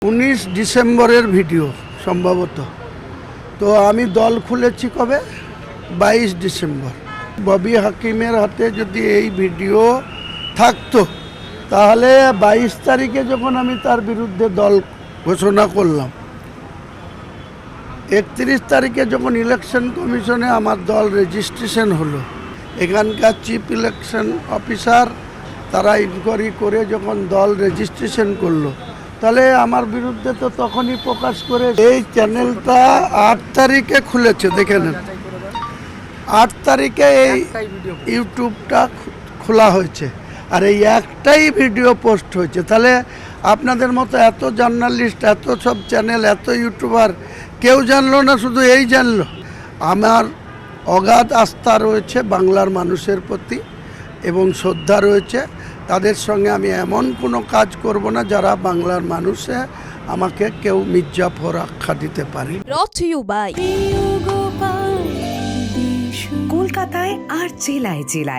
19 ডিসেম্বরের ভিডিও সম্ভবত। তো আমি দল খুলেছি কবে? 22 ডিসেম্বর। ববি হাকিমের হাতে যদি এই ভিডিও থাকতো তাহলে 22 তারিখে যখন আমি তার বিরুদ্ধে দল ঘোষণা করলাম, 31 তারিখে যখন ইলেকশন কমিশনে আমার দল রেজিস্ট্রেশন হলো, এখানকার চিফ ইলেকশন অফিসার তারা ইনকোয়ারি করে যখন দল রেজিস্ট্রেশন করলো, তাহলে আমার বিরুদ্ধে তো তখনই প্রকাশ করে। এই চ্যানেলটা 8 তারিখে খুলেছে, দেখে নেন। 8 তারিখে এই ইউটিউবটা খোলা হয়েছে, আর এই একটাই ভিডিও পোস্ট হয়েছে। তাহলে আপনাদের মতো এত জার্নালিস্ট, এত সব চ্যানেল, এত ইউটিউবার কেউ জানলো না, শুধু এই জানলো। আমার অগাধ আস্থা রয়েছে বাংলার মানুষের প্রতি এবং শ্রদ্ধা রয়েছে। তাদের সঙ্গে আমি এমন কোনো কাজ করব না যারা বাংলার মানুষে আমাকে কেউ মির্জাফর আখ্যা দিতে পারে। কলকাতায় আর জেলায় জেলায়